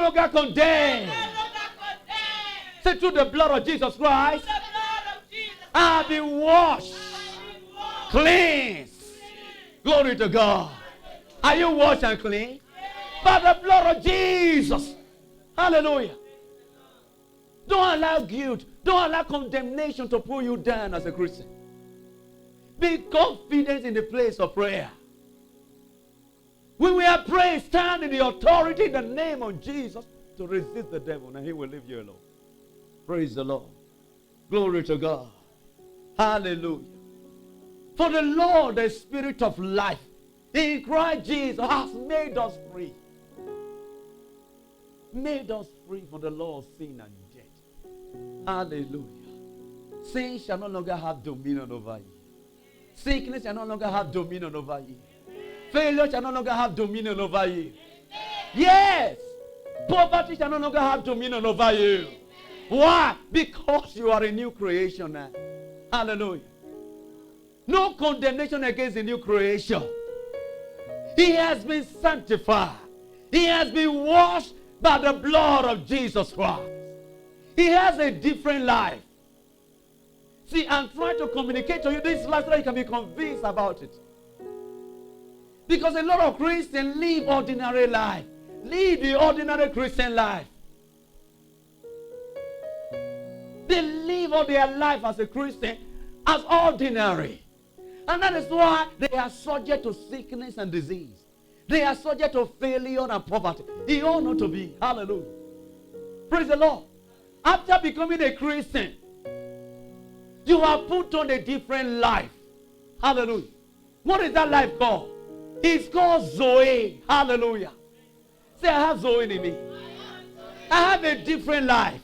longer condemned. Say, through the blood of Jesus Christ, I have been washed, cleansed. Glory to God. Are you washed and clean? By the blood of Jesus. Hallelujah. Don't allow guilt. Don't allow condemnation to pull you down as a Christian. Be confident in the place of prayer. When we are praying, stand in the authority in the name of Jesus to resist the devil, and he will leave you alone. Praise the Lord. Glory to God. Hallelujah. For the Lord, the Spirit of life, in Christ Jesus, has made us free. Made us free from the law of sin and death. Hallelujah. Sin shall no longer have dominion over you. Sickness shall no longer have dominion over you. Failure shall no longer have dominion over you. Yes. Poverty shall no longer have dominion over you. Why? Because you are a new creation now. Hallelujah. No condemnation against the new creation. He has been sanctified. He has been washed by the blood of Jesus Christ. He has a different life. See, I'm trying to communicate to you this life so that you can be convinced about it. Because a lot of Christians live ordinary life. Live the ordinary Christian life. They live all their life as a Christian as ordinary. And that is why they are subject to sickness and disease. They are subject to failure and poverty. They ought not to be. Hallelujah. Praise the Lord. After becoming a Christian, you have put on a different life. Hallelujah. What is that life called? It's called Zoe. Hallelujah. Say, I have Zoe in me. I have a different life.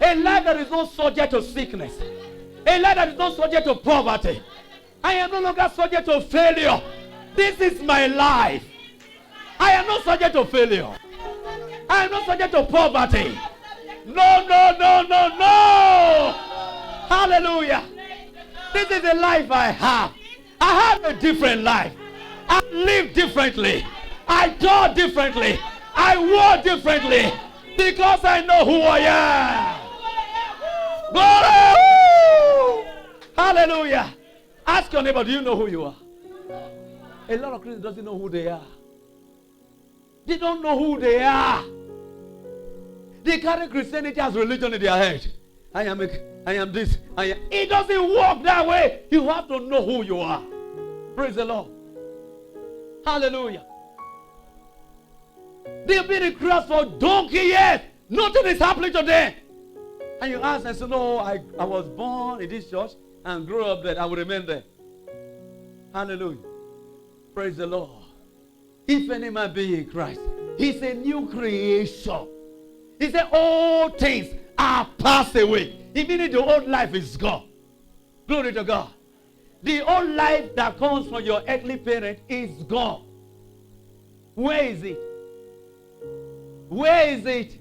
A life that is not subject to sickness. A life that is not subject to poverty. I am no longer subject to failure. This is my life. I am not subject to failure. I am not subject to poverty. No, no, no, no, no. Hallelujah. This is the life I have. I have a different life. I live differently. I talk differently. I walk differently. Because I know who I am. Glory! Hallelujah. Ask your neighbor, do you know who you are? A lot of Christians don't know who they are. They don't know who they are. They carry Christianity as religion in their head. I am this. It doesn't work that way. You have to know who you are. Praise the Lord. Hallelujah. They've been in Christ for donkey years. Nothing is happening to them. And you ask and say, no, I was born in this church and grew up there. I will remain there. Hallelujah. Praise the Lord. If any man be in Christ, he's a new creation. He said, all things are passed away. Meaning the old life is gone. Glory to God. The old life that comes from your earthly parent is gone. Where is it? Where is it?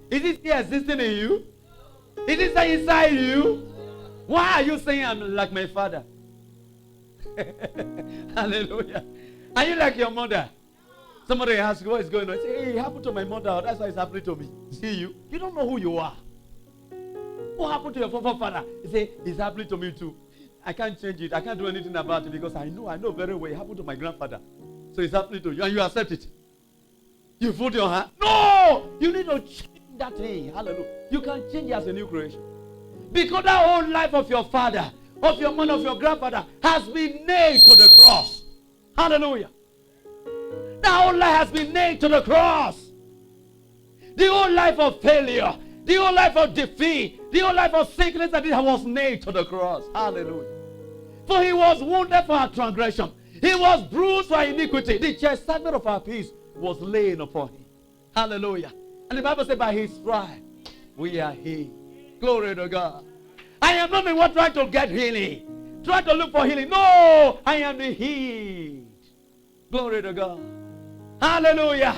Is it still existing in you? Is it still inside you? Why are you saying I'm like my father? Hallelujah. Are you like your mother? Somebody asks what is going on. Say, hey, it happened to my mother. That's why it's happening to me. See you? You don't know who you are. What happened to your forefather? He say, it's happening to me too. I can't change it. I can't do anything about it because I know very well it happened to my grandfather. So it's happening to you and you accept it. You put your hand. No! You need to change that thing. Hallelujah. You can change it as a new creation. Because that whole life of your father, of your mother, of your grandfather has been nailed to the cross. Hallelujah. That whole life has been nailed to the cross. The whole life of failure, the whole life of defeat, the whole life of sickness that was nailed to the cross. Hallelujah. For he was wounded for our transgression. He was bruised for our iniquity. The chastisement of our peace was laid upon him. Hallelujah. And the Bible says, by his stripes we are healed. Glory to God. I am not the one trying to get healing. Trying to look for healing. No, I am the healed. Glory to God. Hallelujah.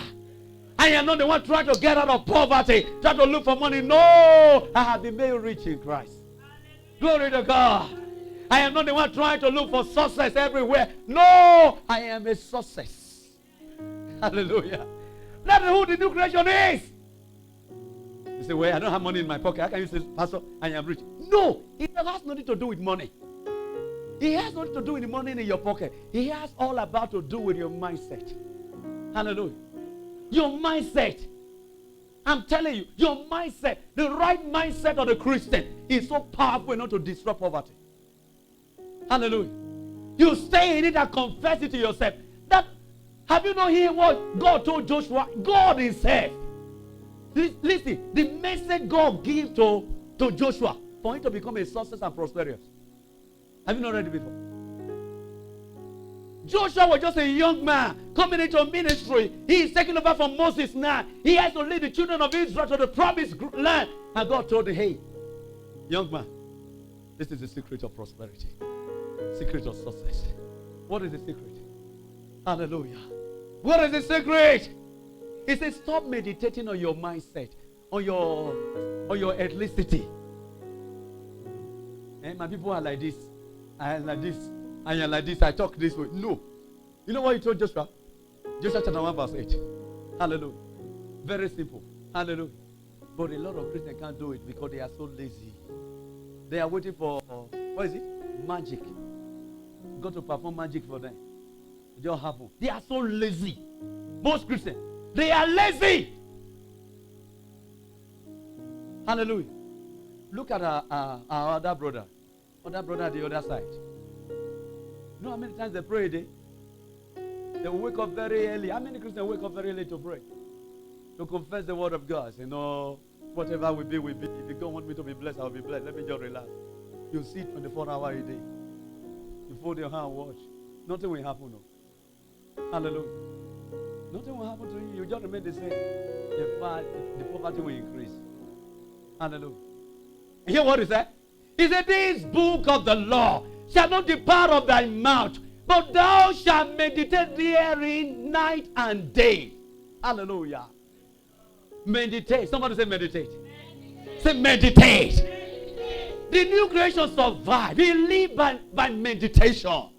I am not the one trying to get out of poverty. Trying to look for money. No, I have been made rich in Christ. Glory to God. I am not the one trying to look for success everywhere. No, I am a success. Hallelujah. That is who the new creation is. say, well, I don't have money in my pocket. How can you say, Pastor, I am rich? No, it has nothing to do with money. It has nothing to do with the money in your pocket. It has all about to do with your mindset. Hallelujah. Your mindset. I'm telling you, your mindset, the right mindset of the Christian is so powerful enough to disrupt poverty. Hallelujah. You stay in it and confess it to yourself. That, have you not heard what God told Joshua? God himself. Listen, the message God gave to Joshua for him to become a success and prosperous. Have you not read it before? Joshua was just a young man coming into ministry. He is taking over from Moses now. He has to lead the children of Israel to the promised land. And God told him, hey, young man, this is the secret of prosperity. Secret of success. What is the secret? Hallelujah. What is the secret? He says, stop meditating on your mindset, on your ethnicity. And my people are like this. I am like this. I am like this. I talk this way. No. You know what he told Joshua? Joshua chapter 1 verse 8. Hallelujah. Very simple. Hallelujah. But a lot of Christians can't do it because they are so lazy. They are waiting for, what is it? Magic. Got to perform magic for them. It just happened. They are so lazy. Most Christians, they are lazy. Hallelujah. Look at our other brother. Other brother at the other side. You know how many times they pray a day? They will wake up very early. How many Christians wake up very early to pray? To confess the word of God. Say, no, whatever will be, will be. If you don't want me to be blessed, I'll be blessed. Let me just relax. You see 24 hours a day. You fold your hand and watch. Nothing will happen. No. Hallelujah. Nothing will happen to you. You just remain the same. The poverty will increase. Hallelujah. You hear what he said? He said, this book of the law shall not depart of thy mouth, but thou shalt meditate therein night and day. Hallelujah. Meditate. Somebody say meditate. Meditate. Say meditate. Meditate. The new creation survive. He live by meditation.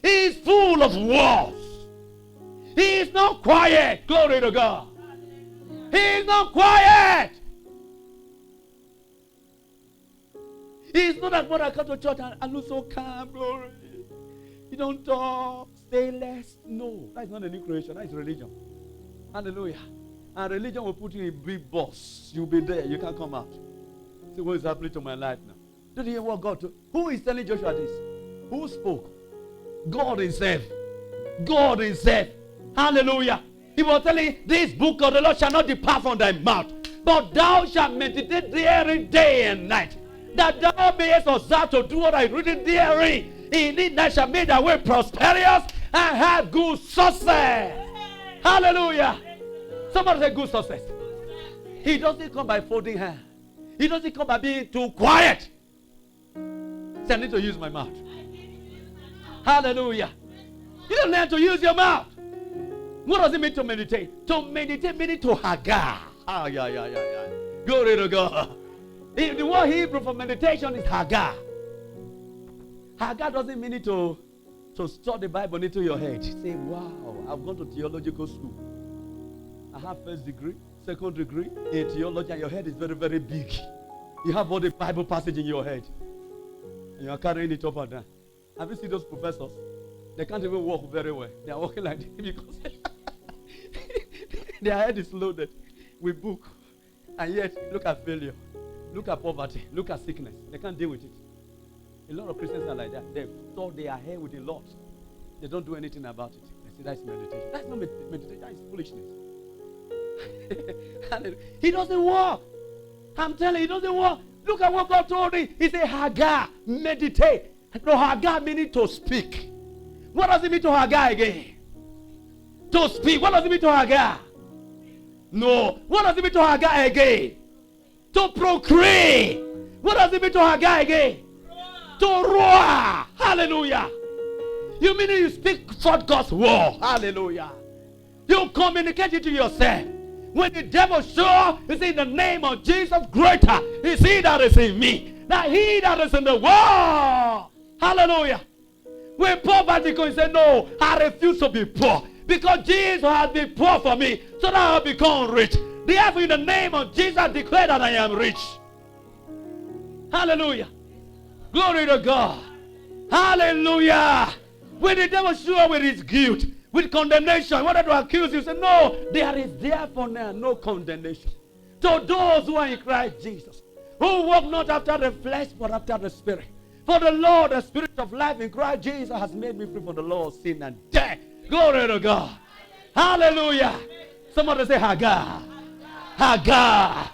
He is full of words. He is not quiet. Glory to God. He is not quiet. He is not that when I come to church and I look so calm, glory. You don't talk, stay less. No, that's not a new creation. That's religion. Hallelujah. And religion will put you in a big box. You'll be there. You can't come out. See what is happening to my life now. Did you hear what God told? Who is telling Joshua this? Who spoke? God himself. God himself. Hallelujah. He was telling, this book of the Lord shall not depart from thy mouth, but thou shalt meditate therein day and night, that thou mayest observe to do what I written therein. In it thou shalt make thy way prosperous and have good success. Hallelujah. Somebody say good success. He doesn't come by folding hands. He doesn't come by being too quiet. Say, I need to use my mouth. Hallelujah. You don't learn to use your mouth. What does it mean to meditate? To meditate meaning to hagar. Glory to God. The word Hebrew for meditation is hagar. Hagar doesn't mean it to store the Bible into your head. Say, wow, I've gone to theological school. I have first degree, second degree in theology, and your head is very, very big. You have all the Bible passage in your head. And you are carrying it up and down. Have you seen those professors? They can't even walk very well. They are walking like this because their head is loaded with book. And yet, look at failure. Look at poverty. Look at sickness. They can't deal with it. A lot of Christians are like that. They store their hair with a lot. They don't do anything about it. They say that's meditation. That's not meditation. That is foolishness. He doesn't work. I'm telling you, he doesn't work. Look at what God told him. He said, Hagar, meditate. No, Hagar meaning to speak. What does it mean to Hagar again? To speak. What does it mean to Hagar? No. What does it mean to Hagar again? To proclaim. What does it mean to Hagar again? To roar. Hallelujah. You mean you speak forth God's word. Hallelujah. You communicate it to yourself. When the devil shows, it's in the name of Jesus, greater is he that is in me than he that is in the world. Hallelujah. When poverty comes, you say, no, I refuse to be poor. Because Jesus has been poor for me, so that I will become rich. Therefore, in the name of Jesus, declare that I am rich. Hallelujah. Glory to God. Hallelujah. When the devil shows up with his guilt, with condemnation, wanted to accuse you, say, no, there is therefore now no condemnation to those who are in Christ Jesus, who walk not after the flesh, but after the Spirit. For the Lord, the Spirit of life in Christ Jesus, has made me free from the law of sin and death. Glory to God. Hallelujah. Somebody say, Hagar. Hagar.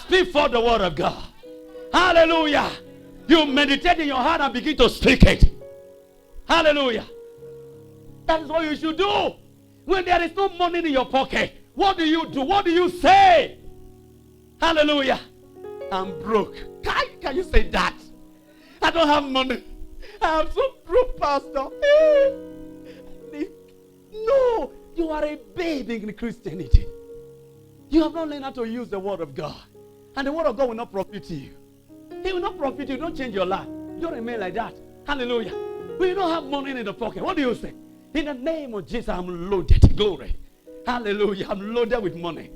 Speak for the word of God. Hallelujah. You meditate in your heart and begin to speak it. Hallelujah. That is what you should do. When there is no money in your pocket, what do you do? What do you say? Hallelujah. I'm broke. Can you say that? I don't have money. I'm so broke, Pastor. No, you are a babe in Christianity. You have not learned how to use the word of God. And the word of God will not profit you. He will not profit you. Don't change your life. You remain like that. Hallelujah. When you don't have money in the pocket, what do you say? In the name of Jesus, I'm loaded. Glory. Hallelujah. I'm loaded with money.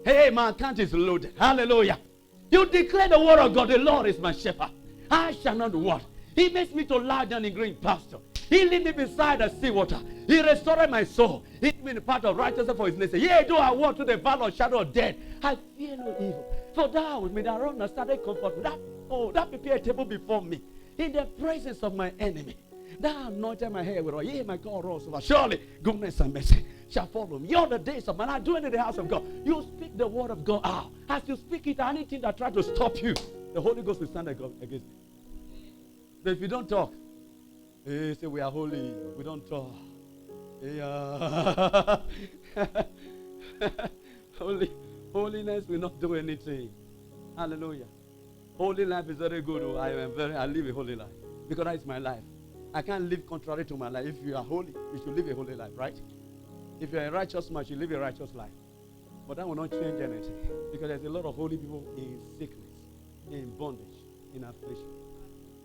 Hey, my account is loaded. Hallelujah. You declare the word of God. The Lord is my shepherd. I shall not want. He makes me to lie down in green pasture. He lead me beside the sea water. He restored my soul. He made me the path of righteousness for his name. Yea, though I walk through the valley of shadow of death, I fear no evil. For thou with me, that run and started comfort. That prepare a table before me in the presence of my enemy. Thou anointed my hair with oil. Yea, my God rose over. Surely goodness and mercy shall follow me all the days of my life. I do it in the house of God. You speak the word of God out. As you speak it, anything that tries to stop you, the Holy Ghost will stand against it. But if you don't talk, hey, say we are holy. We don't talk. Yeah. Holiness will not do anything. Hallelujah. Holy life is very good. I live a holy life because that is my life. I can't live contrary to my life. If you are holy, you should live a holy life, right? If you are a righteous man, you should live a righteous life. But that will not change anything because there's a lot of holy people in sickness, in bondage, in affliction.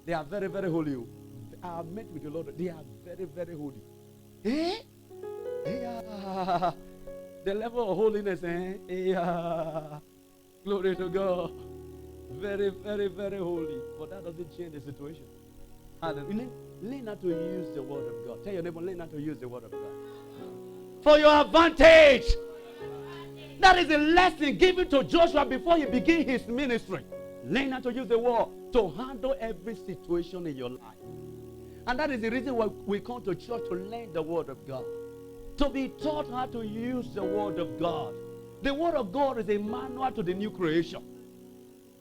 They are very, very holy. I have met with the Lord. They are very, very holy. Eh? Yeah. The level of holiness, eh? Yeah. Glory to God. Very, very, very holy. But that doesn't change the situation. Hallelujah. Learn how to use the word of God. Tell your neighbor, learn how to use the word of God. For your advantage. That is a lesson given to Joshua before he began his ministry. Learn how to use the word to handle every situation in your life. And that is the reason why we come to church, to learn the word of God. To be taught how to use the word of God. The word of God is a manual to the new creation.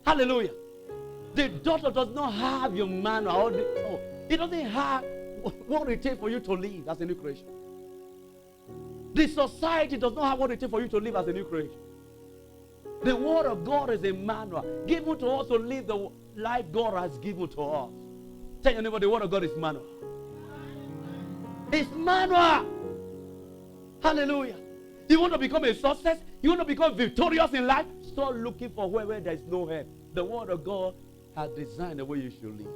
Hallelujah. The daughter does not have your manual. It doesn't have what it takes for you to live as a new creation. The society does not have what it takes for you to live as a new creation. The word of God is a manual given to us to live the life God has given to us. Tell your neighbor, the word of God is manual. It's manual. Hallelujah. You want to become a success? You want to become victorious in life? Stop looking for where there is no help. The word of God has designed the way you should live.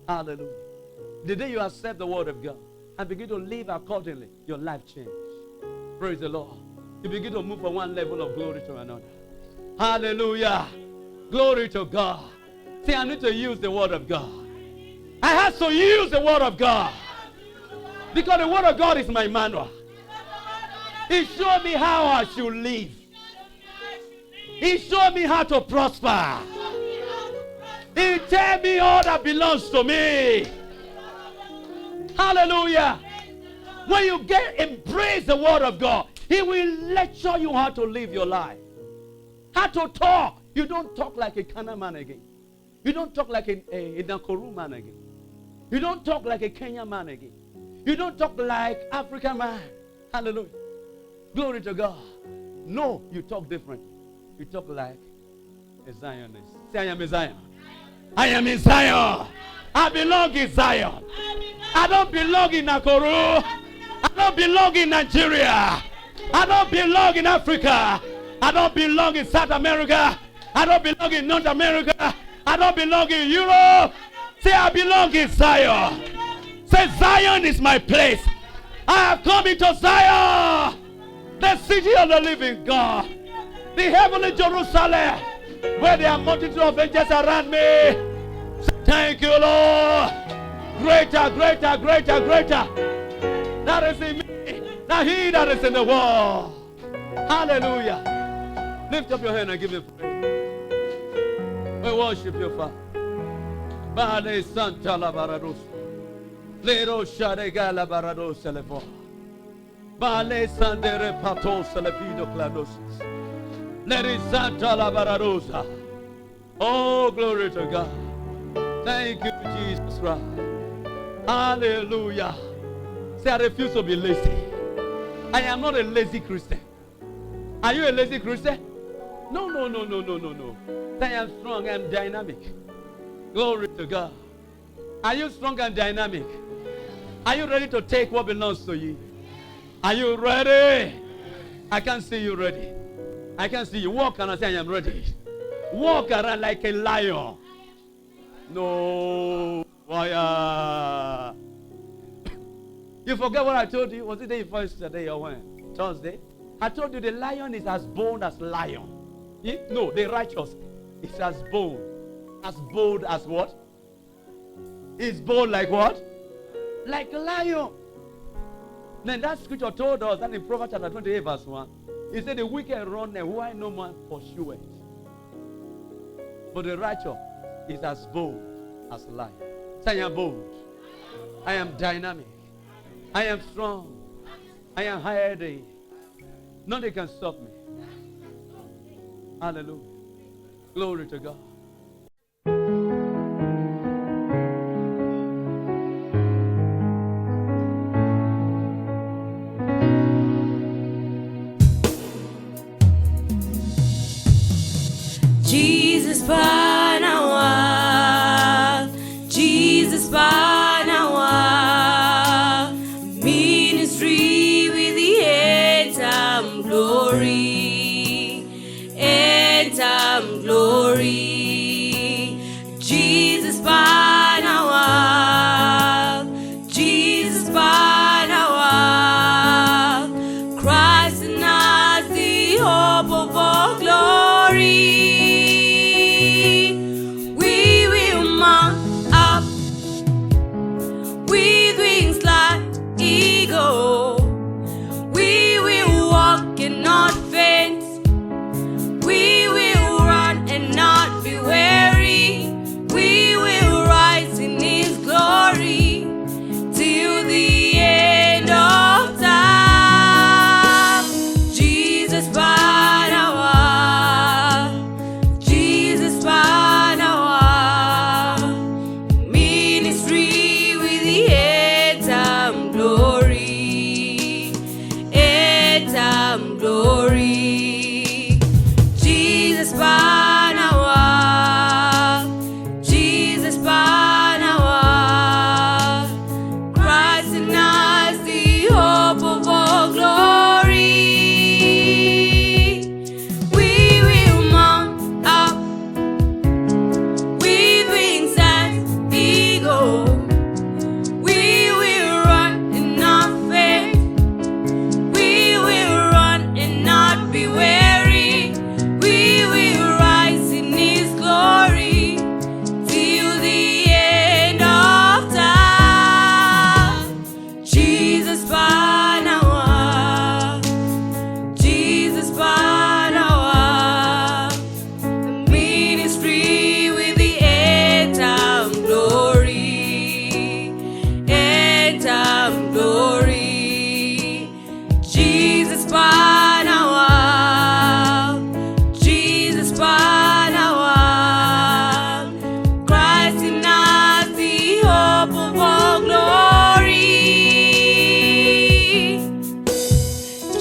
Hallelujah. The day you accept the word of God and begin to live accordingly, your life changes. Praise the Lord. You begin to move from one level of glory to another. Hallelujah. Glory to God. Say, I need to use the word of God. I have to use the word of God. Because the word of God is my manual. He showed me how I should live. He showed me how to prosper. He tell me all that belongs to me. Hallelujah. When you embrace the word of God, he will lecture you how to live your life. How to talk. You don't talk like a Kana man again. You don't talk like a Nakuru man again. You don't talk like a Kenyan man again. You don't talk like African man. Hallelujah. Glory to God. No, you talk different. You talk like a Zionist. Say, I am a Zion. I am in Zion. I belong in Zion. I don't belong in Nakuru. I don't belong in Nigeria. I don't belong in Africa. I don't belong in South America. I don't belong in North America. I don't belong in Europe. Say, I belong in Zion. Say, Zion is my place. I have come into Zion, the city of the living God. The heavenly Jerusalem, where there are multitude of angels around me. Thank you, Lord. Greater, greater, greater, greater. That is in me. Now he that is in the world. Hallelujah. Lift up your hand and give him praise. We worship you, Father. Bale Santa la Barados. Lero Sharegala Barados Elevo. Bale Sandere Paton Selepido Cladosis. Lere Santa la Baradosa. Oh, glory to God. Thank you, Jesus Christ. Hallelujah. Say, I refuse to be lazy. I am not a lazy Christian. Are you a lazy Christian? No, no, no, no, no, no, no. I am strong and dynamic. Glory to God. Are you strong and dynamic? Are you ready to take what belongs to you? Are you ready? I can't see you ready. I can see you. Walk and I say, I am ready. Walk around like a lion. No. Why? You forget what I told you? Was it day before yesterday or when? Thursday? I told you the lion is as bold as lion. No, the righteous is as bold. As bold as what? It's bold like what? Like a lion. Then that scripture told us that in Proverbs chapter 28 verse 1. He said the wicked run and why no man pursueth. But the righteous is as bold as a lion. Say I am bold. I am dynamic. I am strong. I am healthy. Nothing can stop me. Hallelujah. Glory to God. Jesus Panawa, Jesus Panawa, ministry with the end-time glory, end-time glory. Jesus Panawa, Jesus Panawa, Christ in us, the hope of all glory.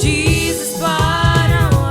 Jesus Panawa,